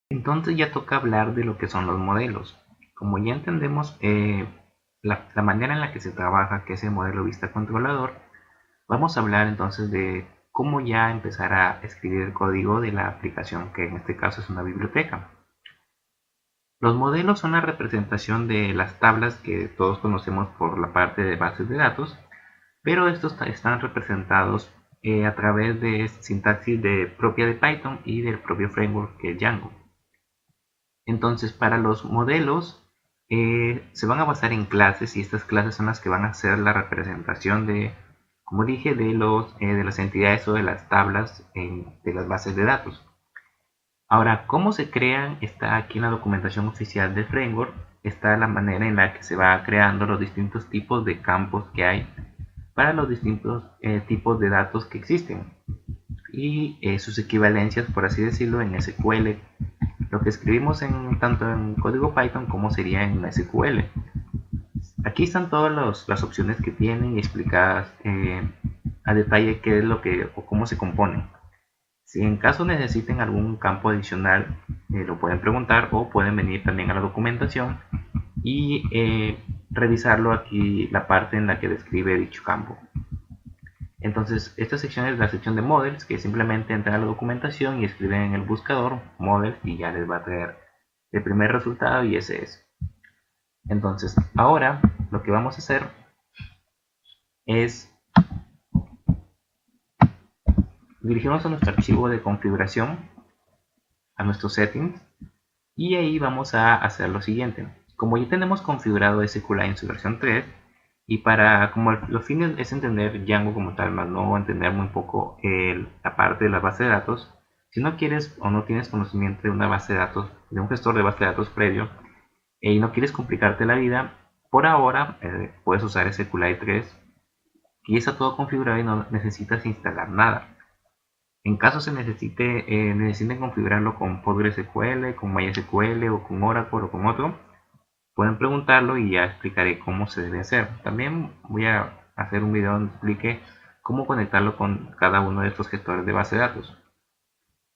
Entonces ya toca hablar de lo que son los modelos. Como ya entendemos la manera en la que se trabaja, que es el modelo vista controlador, vamos a hablar entonces de cómo ya empezar a escribir el código de la aplicación, que en este caso es una biblioteca. Los modelos son la representación de las tablas que todos conocemos por la parte de bases de datos, pero estos están representados a través de sintaxis propia de Python y del propio framework que es Django. Entonces, para los modelos se van a basar en clases, y estas clases son las que van a hacer la representación de, como dije, de las entidades o de las tablas de las bases de datos. Ahora, ¿cómo se crean? Está aquí en la documentación oficial del framework, está la manera en la que se va creando los distintos tipos de campos que hay para los distintos tipos de datos que existen y sus equivalencias, por así decirlo, en SQL. Lo que escribimos tanto en código Python como sería en SQL. Aquí están todas las opciones que tienen explicadas a detalle qué es lo que o cómo se componen. Si en caso necesiten algún campo adicional, lo pueden preguntar o pueden venir también a la documentación y revisarlo aquí, la parte en la que describe dicho campo. Entonces, esta sección es la sección de models, que simplemente entran a la documentación y escriben en el buscador models y ya les va a traer el primer resultado, y ese es. Entonces, ahora lo que vamos a hacer es dirigirnos a nuestro archivo de configuración, a nuestros settings, y ahí vamos a hacer lo siguiente. Como ya tenemos configurado SQLite en su versión 3, y como los fines es entender Django como tal, más no entender muy poco la parte de la base de datos, si no quieres o no tienes conocimiento de una base de datos, de un gestor de base de datos previo, y no quieres complicarte la vida, por ahora puedes usar SQLite 3 y está todo configurado y no necesitas instalar nada. En caso necesiten configurarlo con PostgreSQL, con MySQL o con Oracle o con otro, pueden preguntarlo y ya explicaré cómo se debe hacer. También voy a hacer un video donde explique cómo conectarlo con cada uno de estos gestores de base de datos.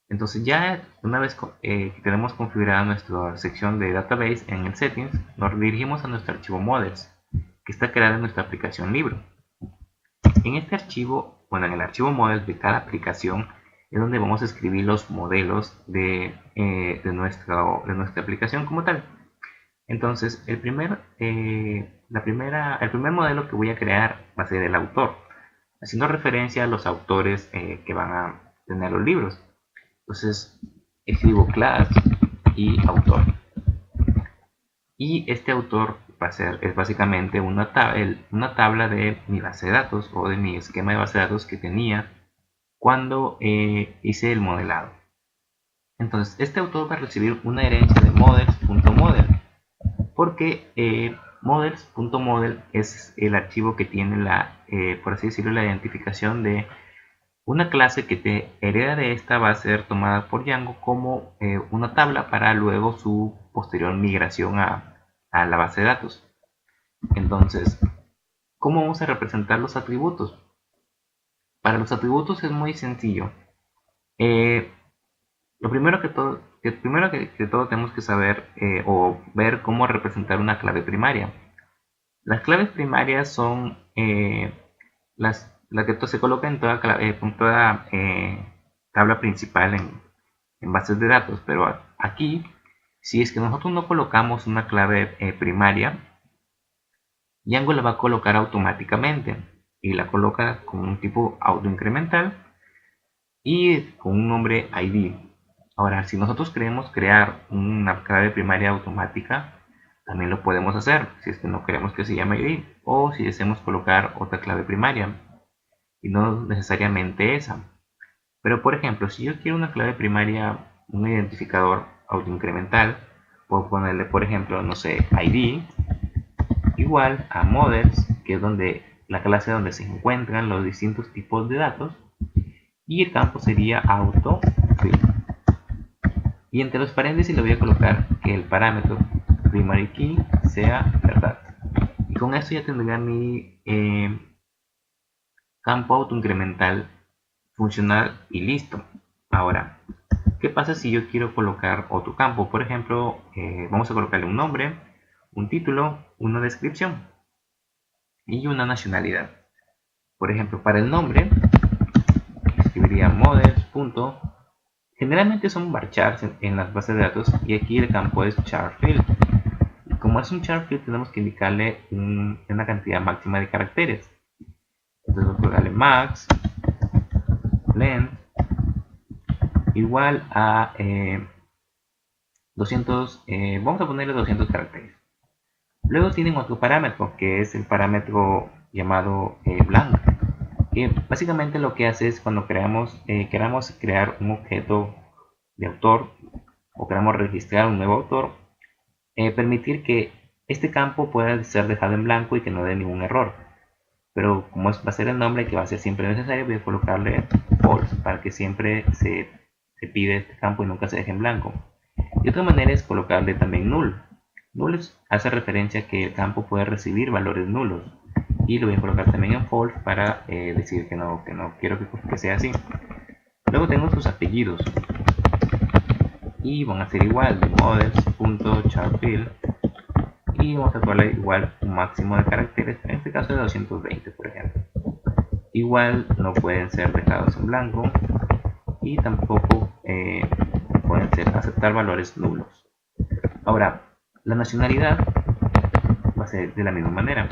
Entonces ya una vez que tenemos configurada nuestra sección de database en el settings, nos dirigimos a nuestro archivo models, que está creado en nuestra aplicación libro. En este archivo, bueno, en el archivo models de cada aplicación es donde vamos a escribir los modelos de nuestra aplicación como tal. Entonces, el primer modelo que voy a crear va a ser el autor, haciendo referencia a los autores que van a tener los libros. Entonces, escribo class y autor. Y este autor es básicamente una tabla de mi base de datos o de mi esquema de base de datos que tenía cuando hice el modelado. Entonces, este autor va a recibir una herencia de models.model, porque models.model es el archivo que tiene por así decirlo, la identificación de una clase que te hereda de esta. Va a ser tomada por Django como una tabla para luego su posterior migración a la base de datos. Entonces, ¿cómo vamos a representar los atributos? Para los atributos es muy sencillo. Lo primero que todo tenemos que saber o ver cómo representar una clave primaria. Las claves primarias son las que se coloca en toda tabla principal en bases de datos, pero aquí, si es que nosotros no colocamos una clave primaria, Django la va a colocar automáticamente y la coloca con un tipo autoincremental y con un nombre ID. Ahora, si nosotros queremos crear una clave primaria automática, también lo podemos hacer, si es que no queremos que se llame ID, o si deseamos colocar otra clave primaria, y no necesariamente esa. Pero por ejemplo, si yo quiero una clave primaria, un identificador autoincremental, puedo ponerle, por ejemplo, no sé, ID igual a models, que es la clase donde se encuentran los distintos tipos de datos, y el campo sería auto. Y entre los paréntesis le voy a colocar que el parámetro primary key sea verdad. Y con esto ya tendría mi campo autoincremental funcional y listo. Ahora, ¿Qué pasa si yo quiero colocar otro campo? Por ejemplo, vamos a colocarle un nombre, un título, una descripción y una nacionalidad. Por ejemplo, para el nombre escribiría models. Generalmente son varchars en las bases de datos y aquí el campo es charField. Y como es un charField tenemos que indicarle una cantidad máxima de caracteres. Entonces vamos a colocarle max length igual a 200, vamos a ponerle 200 caracteres. Luego tienen otro parámetro que es el parámetro llamado blank, que básicamente lo que hace es cuando queramos crear un objeto de autor o queramos registrar un nuevo autor, permitir que este campo pueda ser dejado en blanco y que no dé ningún error. Pero como va a ser el nombre que va a ser siempre necesario, voy a colocarle false para que siempre se pide este campo y nunca se deje en blanco. Y otra manera es colocarle también null. Null hace referencia a que el campo puede recibir valores nulos. Y lo voy a colocar también en false para decir que no quiero que sea así. Luego tengo sus apellidos. Y van a ser igual de models.charField. Y vamos a colocar igual un máximo de caracteres, en este caso de 220 por ejemplo. Igual no pueden ser dejados en blanco y tampoco pueden aceptar valores nulos. Ahora, la nacionalidad va a ser de la misma manera.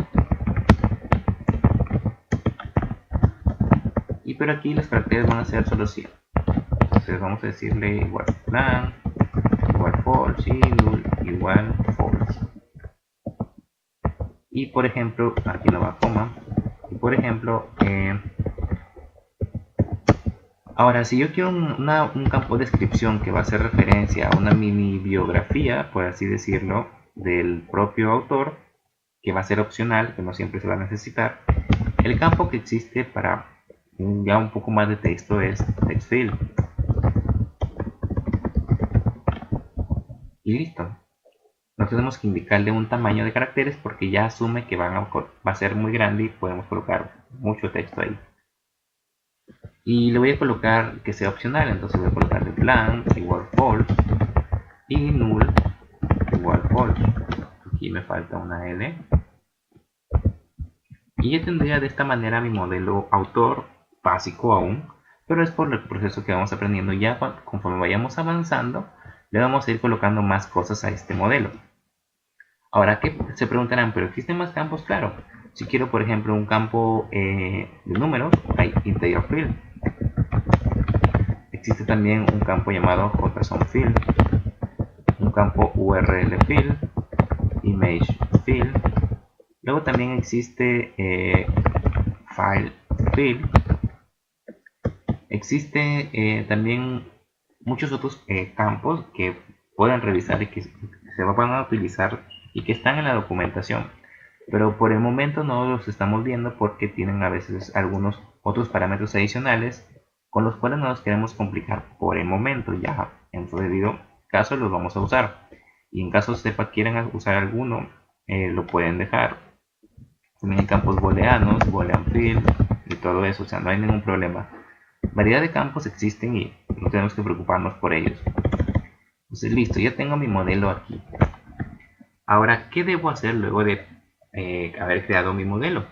Pero aquí los caracteres van a ser solo 100. Entonces vamos a decirle igual blank, igual false y null igual false. Y por ejemplo, aquí no va coma. Y por ejemplo, ahora si yo quiero un campo de descripción que va a hacer referencia a una mini biografía, por así decirlo, del propio autor, que va a ser opcional, que no siempre se va a necesitar, el campo que existe para ya un poco más de texto es textfield. Y listo. No tenemos que indicarle un tamaño de caracteres porque ya asume que va a ser muy grande y podemos colocar mucho texto ahí. Y le voy a colocar que sea opcional, entonces voy a colocarle blank igual false y null igual false. Aquí me falta una L. Y ya tendría de esta manera mi modelo autor básico aún, pero es por el proceso que vamos aprendiendo. Ya conforme vayamos avanzando, le vamos a ir colocando más cosas a este modelo. Ahora, ¿qué se preguntarán? ¿Pero existen más campos? Claro. Si quiero, por ejemplo, un campo de números, hay integer field. Existe también un campo llamado JSONField, un campo URL field, image field. Luego también existe file field. Existe también muchos otros campos que pueden revisar y que se van a utilizar y que están en la documentación, pero por el momento no los estamos viendo porque tienen a veces algunos otros parámetros adicionales con los cuales no nos queremos complicar por el momento. Ya en su debido caso los vamos a usar, y en caso quieran usar alguno, lo pueden dejar. También hay campos booleanos, boolean field y todo eso, o sea, no hay ningún problema. Variedad de campos existen y no tenemos que preocuparnos por ellos. Entonces listo, ya tengo mi modelo aquí. Ahora, ¿qué debo hacer luego de haber creado mi modelo?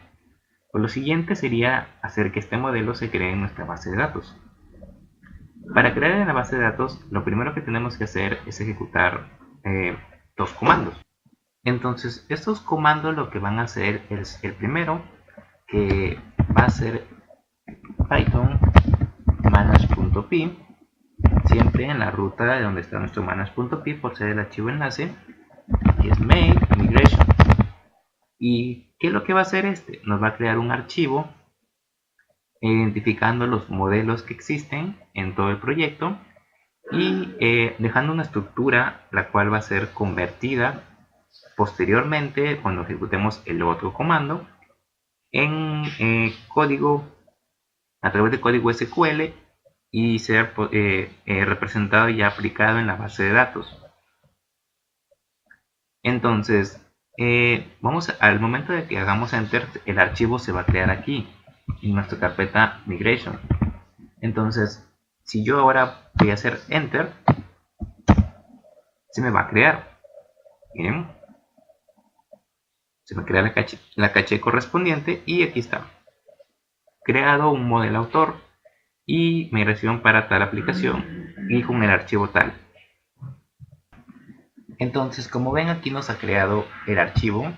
Pues lo siguiente sería hacer que este modelo se cree en nuestra base de datos. Para crear en la base de datos, lo primero que tenemos que hacer es ejecutar dos comandos. Entonces, estos comandos lo que van a hacer es el primero, que va a ser python manage.py, siempre en la ruta de donde está nuestro manage.py por ser el archivo enlace, que es make migration. ¿Y qué es lo que va a hacer este? Nos va a crear un archivo identificando los modelos que existen en todo el proyecto y dejando una estructura la cual va a ser convertida posteriormente cuando ejecutemos el otro comando en código a través de código SQL y ser representado y aplicado en la base de datos. Entonces, al momento de que hagamos enter, el archivo se va a crear aquí en nuestra carpeta migration. Entonces, si yo ahora voy a hacer Enter, se me va a crear. Miren, se me crea la caché correspondiente y aquí está. Creado un modelo autor y migración para tal aplicación y con el archivo tal. Entonces, como ven, aquí nos ha creado el archivo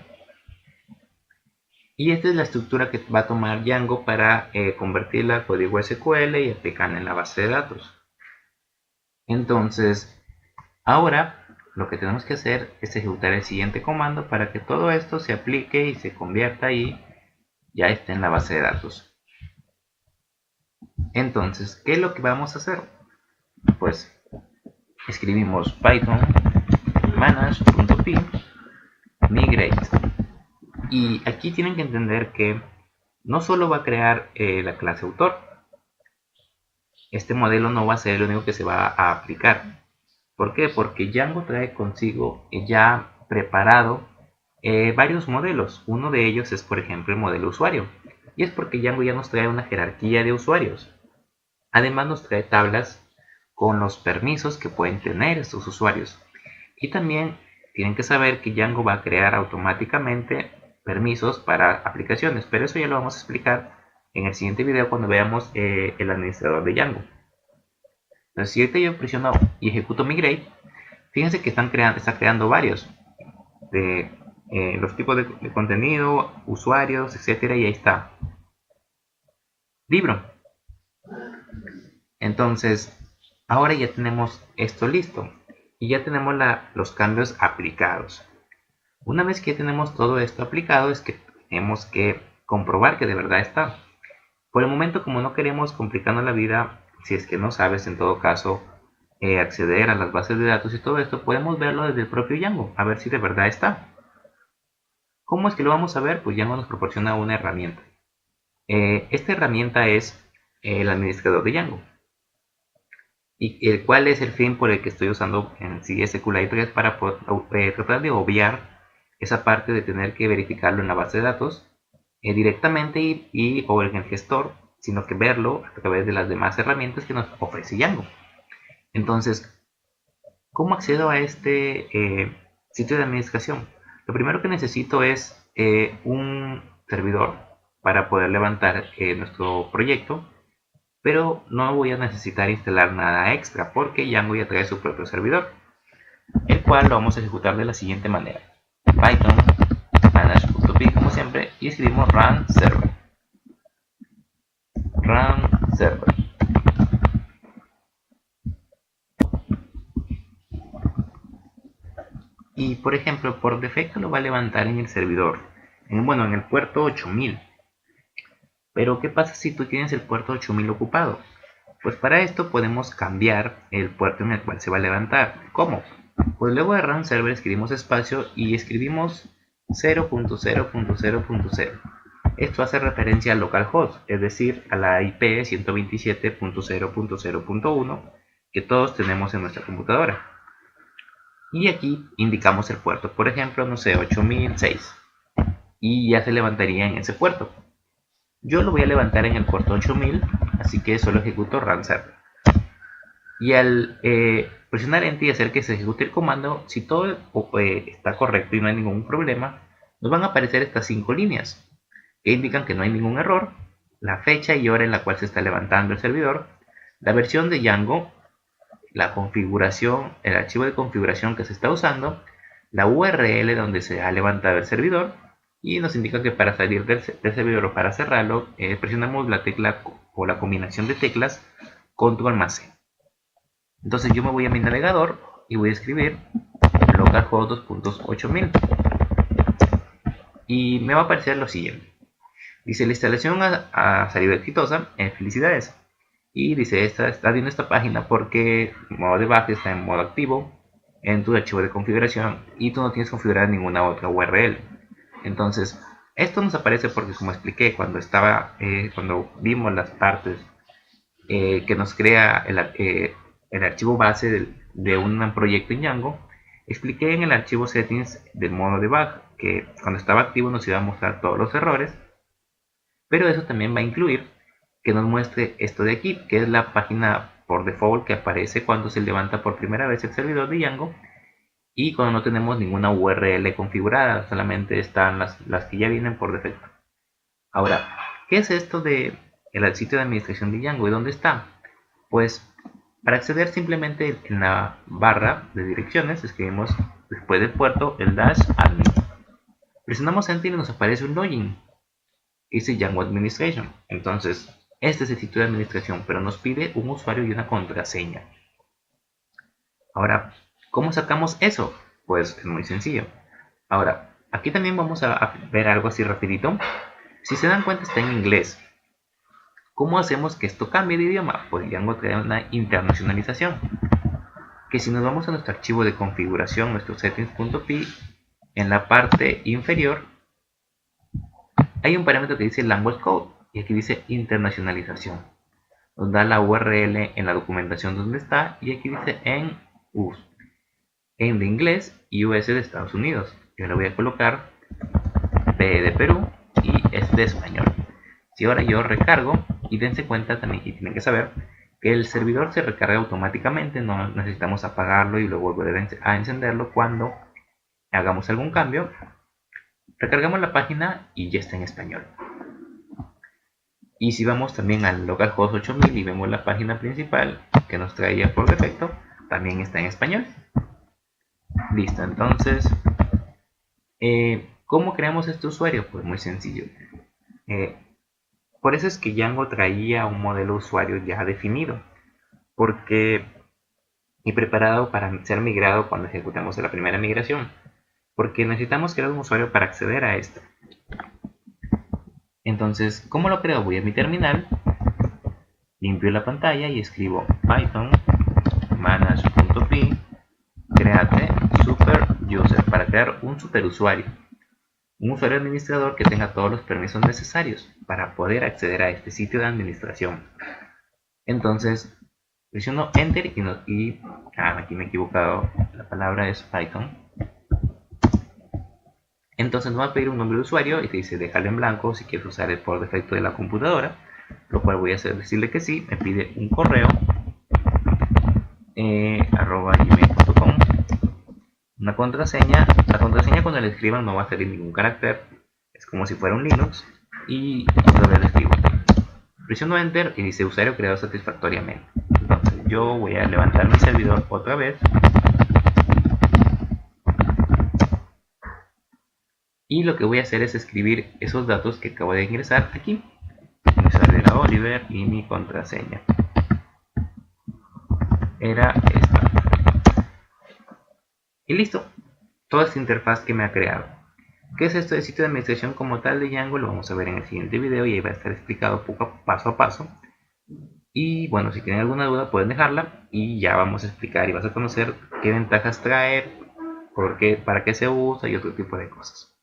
y esta es la estructura que va a tomar Django para convertirla a código SQL y aplicarla en la base de datos. Entonces, ahora lo que tenemos que hacer es ejecutar el siguiente comando para que todo esto se aplique y se convierta y ya esté en la base de datos. Entonces, ¿qué es lo que vamos a hacer? Pues escribimos python manage.py migrate, y aquí tienen que entender que no solo va a crear la clase autor. Este modelo no va a ser el único que se va a aplicar. ¿Por qué? Porque Django trae consigo ya preparado varios modelos. Uno de ellos es, por ejemplo, el modelo usuario, y es porque Django ya nos trae una jerarquía de usuarios. Además nos trae tablas con los permisos que pueden tener estos usuarios. Y también tienen que saber que Django va a crear automáticamente permisos para aplicaciones, pero eso ya lo vamos a explicar en el siguiente video cuando veamos el administrador de Django. Entonces, si ahorita yo presiono y ejecuto migrate, fíjense que está creando varios de los tipos de contenido, usuarios, etcétera, y ahí está. Libro. Entonces, ahora ya tenemos esto listo y ya tenemos los cambios aplicados. Una vez que tenemos todo esto aplicado, es que tenemos que comprobar que de verdad está. Por el momento, como no queremos complicarnos la vida, si es que no sabes en todo caso acceder a las bases de datos y todo esto, podemos verlo desde el propio Django, a ver si de verdad está. ¿Cómo es que lo vamos a ver? Pues Django nos proporciona una herramienta. Esta herramienta es el administrador de Django. ¿Y cuál es el fin por el que estoy usando en sí SQLite? Es para tratar de obviar esa parte de tener que verificarlo en la base de datos directamente o en el gestor, sino que verlo a través de las demás herramientas que nos ofrece Django. Entonces, ¿cómo accedo a este sitio de administración? Lo primero que necesito es un servidor para poder levantar nuestro proyecto, pero no voy a necesitar instalar nada extra porque Django ya trae su propio servidor, el cual lo vamos a ejecutar de la siguiente manera: python manage.py como siempre y escribimos run server. Y por ejemplo, por defecto lo va a levantar en el servidor, en el puerto 8000. Pero ¿qué pasa si tú tienes el puerto 8000 ocupado? Pues para esto podemos cambiar el puerto en el cual se va a levantar. ¿Cómo? Pues luego de run server escribimos espacio y escribimos 0.0.0.0. Esto hace referencia al localhost, es decir, a la IP 127.0.0.1 que todos tenemos en nuestra computadora. Y aquí indicamos el puerto, por ejemplo, no sé, 8006, y ya se levantaría en ese puerto. Yo lo voy a levantar en el puerto 8000, así que solo ejecuto run server. Y al presionar enter y hacer que se ejecute el comando, si todo está correcto y no hay ningún problema, nos van a aparecer estas 5 líneas que indican que no hay ningún error, la fecha y hora en la cual se está levantando el servidor, la versión de Django, la configuración, el archivo de configuración que se está usando, la URL donde se ha levantado el servidor, y nos indica que para salir del servidor o para cerrarlo presionamos la tecla o la combinación de teclas control más C. Entonces yo me voy a mi navegador y voy a escribir localhost 2.8000 y me va a aparecer lo siguiente. Dice: la instalación ha salido exitosa, felicidades. Y dice: está viendo esta página porque el modo debug está en modo activo en tu archivo de configuración y tú no tienes configurada ninguna otra URL. Entonces, esto nos aparece porque, como expliqué cuando vimos las partes que nos crea el archivo base de un proyecto en Django, expliqué en el archivo settings del modo debug que cuando estaba activo nos iba a mostrar todos los errores, pero eso también va a incluir que nos muestre esto de aquí, que es la página por default que aparece cuando se levanta por primera vez el servidor de Django y cuando no tenemos ninguna URL configurada, solamente están las que ya vienen por defecto. Ahora, ¿qué es esto de el sitio de administración de Django y dónde está? Pues para acceder simplemente en la barra de direcciones escribimos después del puerto el -admin. Presionamos Enter y nos aparece un login que dice Django Administration. Entonces, este es el sitio de administración, pero nos pide un usuario y una contraseña. Ahora, ¿cómo sacamos eso? Pues es muy sencillo. Ahora, aquí también vamos a ver algo así rapidito. Si se dan cuenta está en inglés. ¿Cómo hacemos que esto cambie de idioma? Pues Django trae una internacionalización. Que si nos vamos a nuestro archivo de configuración, nuestro settings.py, en la parte inferior hay un parámetro que dice Language Code y aquí dice internacionalización. Nos da la URL en la documentación donde está y aquí dice en US, en de inglés y US de Estados Unidos. Yo le voy a colocar P de Perú y S de español. Si ahora yo recargo, y dense cuenta también y tienen que saber que el servidor se recarga automáticamente, no necesitamos apagarlo y luego volver a encenderlo cuando hagamos algún cambio. Recargamos la página y ya está en español. Y si vamos también al localhost 8000 y vemos la página principal que nos traía por defecto, también está en español. Listo, entonces, ¿cómo creamos este usuario? Pues muy sencillo. Por eso es que Django traía un modelo usuario ya definido, y preparado para ser migrado cuando ejecutemos la primera migración, porque necesitamos crear un usuario para acceder a esto. Entonces, ¿cómo lo creo? Voy a mi terminal, limpio la pantalla y escribo python manage.py create super user para crear un superusuario. Un usuario administrador que tenga todos los permisos necesarios para poder acceder a este sitio de administración. Entonces, presiono Enter aquí me he equivocado, la palabra es Python. Entonces nos va a pedir un nombre de usuario y te dice déjalo en blanco si quieres usar el por defecto de la computadora, lo cual voy a decirle que sí. Me pide un correo @gmail.com, una contraseña. La contraseña cuando la escriban no va a salir ningún carácter, es como si fuera un Linux, y otra vez le escribo. Presiono Enter y dice usuario creado satisfactoriamente. Entonces yo voy a levantar mi servidor otra vez y lo que voy a hacer es escribir esos datos que acabo de ingresar aquí. Mi usuario era Oliver y mi contraseña era esta. Y listo, toda esta interfaz que me ha creado. ¿Qué es esto de sitio de administración como tal de Django? Lo vamos a ver en el siguiente video y ahí va a estar explicado paso a paso. Y bueno, si tienen alguna duda pueden dejarla y ya vamos a explicar y vas a conocer qué ventajas trae, para qué se usa y otro tipo de cosas.